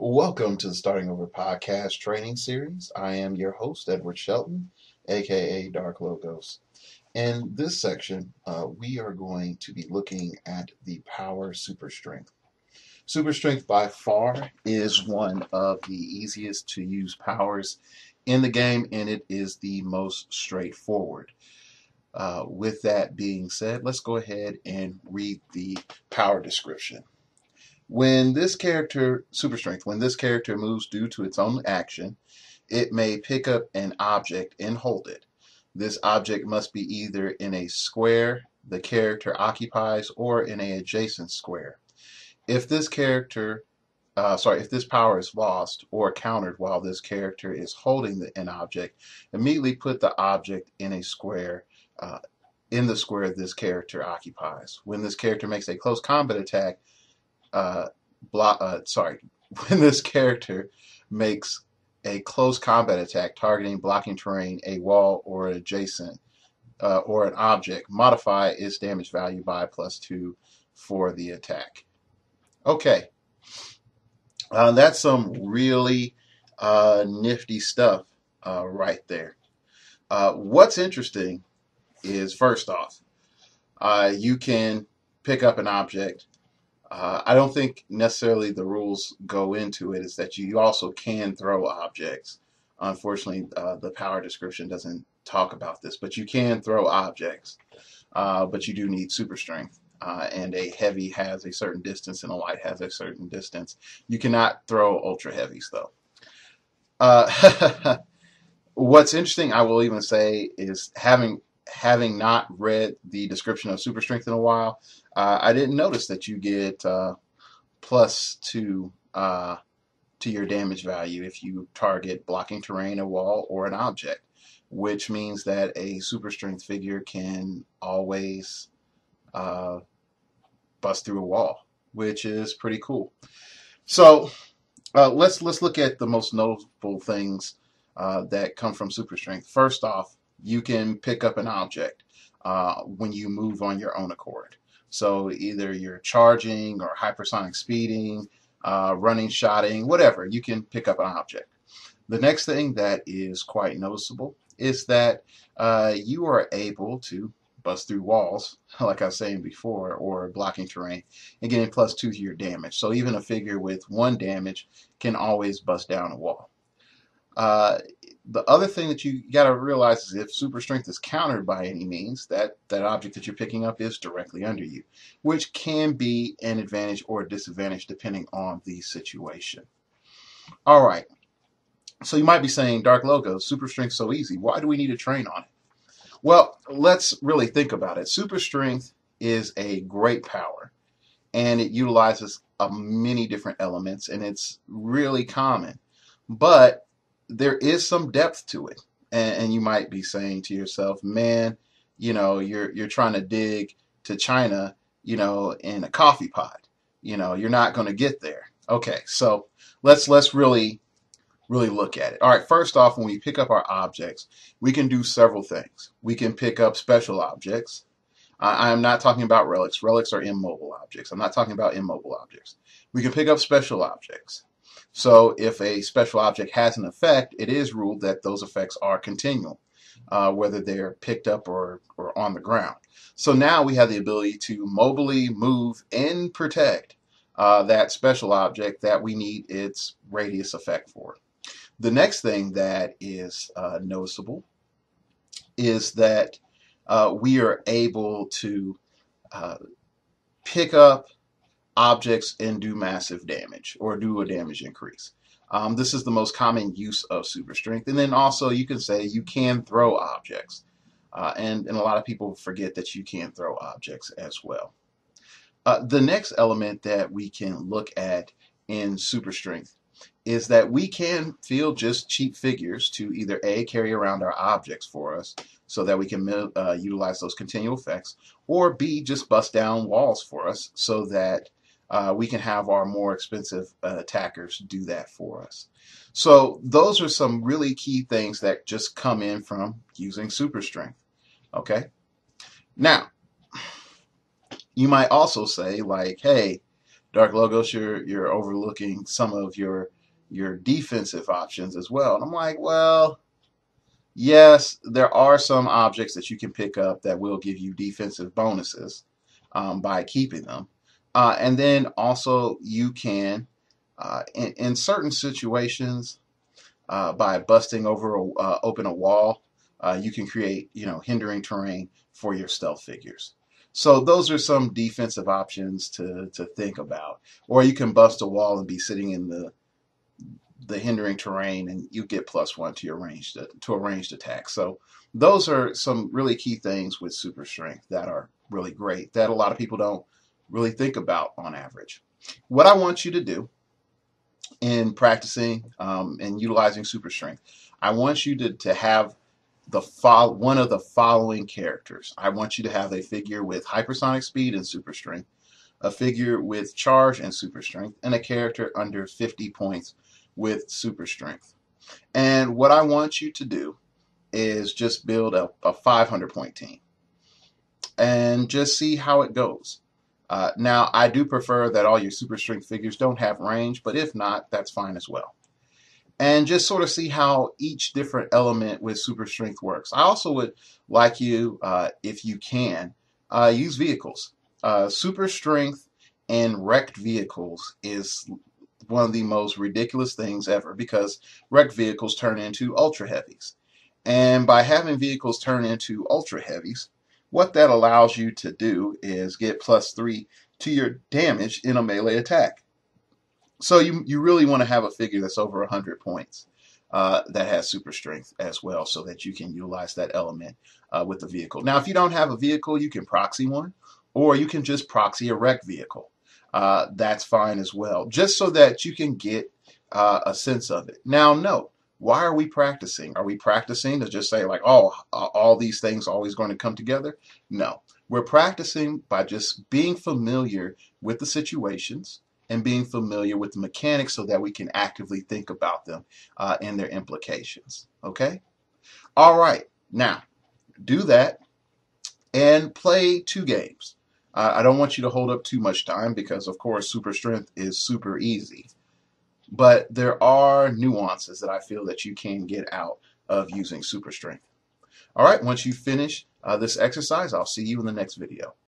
Welcome to the Starting Over podcast training series. I am your host, Edward Shelton, aka Dark Logos. In this section, we are going to be looking at the Power Super Strength. Super Strength by far is one of the easiest to use powers in the game, and it is the most straightforward. With that being said, let's go ahead and read the power description. When this character, Super Strength, when this character moves due to its own action, it may pick up an object and hold it. This object must be either in a square the character occupies or in an adjacent square. If this if this power is lost or countered while this character is holding an object, immediately put the object uh, in the square this character occupies. When this character makes a close combat attack, uh, block. When this character makes a close combat attack targeting blocking terrain, a wall, or adjacent or an object, modify its damage value by +2 for the attack. Okay, that's some really nifty stuff right there. What's interesting is, first off, you can pick up an object. I don't think necessarily the rules go into it, is that you also can throw objects. Unfortunately, the power description doesn't talk about this, but you can throw objects, but you do need super strength. And a heavy has a certain distance and a light has a certain distance. You cannot throw ultra heavies, though. What's interesting, I will even say, is having not read the description of super strength in a while, I didn't notice that you get +2 to your damage value if you target blocking terrain, a wall, or an object, which means that a super strength figure can always bust through a wall, which is pretty cool. So let's look at the most notable things that come from super strength. First off, you can pick up an object when you move on your own accord. So either you're charging or hypersonic speeding, running, shotting, whatever, you can pick up an object. The next thing that is quite noticeable is that you are able to bust through walls, like I was saying before, or blocking terrain, and getting +2 to your damage. So even a figure with 1 damage can always bust down a wall. The other thing that you got to realize is, if super strength is countered by any means, that object that you're picking up is directly under you, which can be an advantage or a disadvantage depending on the situation. All right. So you might be saying, Dark Logo, super strength so easy. Why do we need to train on it? Well, let's really think about it. Super strength is a great power, and it utilizes many different elements, and it's really common. But there is some depth to it, and you might be saying to yourself, man, you're trying to dig to China, in a coffee pot. You're not going to get there. Okay, so let's really look at it. All right, first off, when we pick up our objects, we can do several things. We can pick up special objects. I'm not talking about relics. Relics are immobile objects. I'm not talking about immobile objects. We can pick up special objects. So if a special object has an effect, it is ruled that those effects are continual, whether they're picked up or on the ground. So now we have the ability to mobily move and protect that special object that we need its radius effect for. The next thing that is noticeable is that we are able to pick up objects and do massive damage, or do a damage increase. This is the most common use of super strength. And then also you can say you can throw objects. And a lot of people forget that you can throw objects as well. The next element that we can look at in super strength is that we can field just cheap figures to either A, carry around our objects for us so that we can utilize those continual effects, or B, just bust down walls for us so that we can have our more expensive attackers do that for us. So those are some really key things that just come in from using super strength. Okay. Now, you might also say, like, hey, Dark Logos, you're overlooking some of your defensive options as well. And I'm like, well, yes, there are some objects that you can pick up that will give you defensive bonuses by keeping them. And then also you can, in certain situations, by busting over open a wall, you can create hindering terrain for your stealth figures. So those are some defensive options to think about. Or you can bust a wall and be sitting in the hindering terrain, and you get +1 to your ranged attack. So those are some really key things with super strength that are really great that a lot of people don't really think about on average. What I want you to do in practicing and utilizing super strength, I want you to have one of the following characters. I want you to have a figure with hypersonic speed and super strength, a figure with charge and super strength, and a character under 50 points with super strength. And what I want you to do is just build a 500 point team and just see how it goes. Now, I do prefer that all your super strength figures don't have range, but if not, that's fine as well. And just sort of see how each different element with super strength works. I also would like you, if you can, use vehicles. Super strength and wrecked vehicles is one of the most ridiculous things ever because wrecked vehicles turn into ultra heavies. And by having vehicles turn into ultra heavies, what that allows you to do is get +3 to your damage in a melee attack. So you really want to have a figure that's over 100 points that has super strength as well so that you can utilize that element with the vehicle. Now, if you don't have a vehicle, you can proxy one, or you can just proxy a wrecked vehicle. That's fine as well, just so that you can get a sense of it. Now, note, why are we practicing? Are we practicing to just say like, oh, all these things are always going to come together? No, we're practicing by just being familiar with the situations and being familiar with the mechanics so that we can actively think about them and their implications. Okay? All right. Now, do that and play 2 games. I don't want you to hold up too much time because, of course, super strength is super easy. But there are nuances that I feel that you can get out of using super strength. All right, once you finish this exercise, I'll see you in the next video.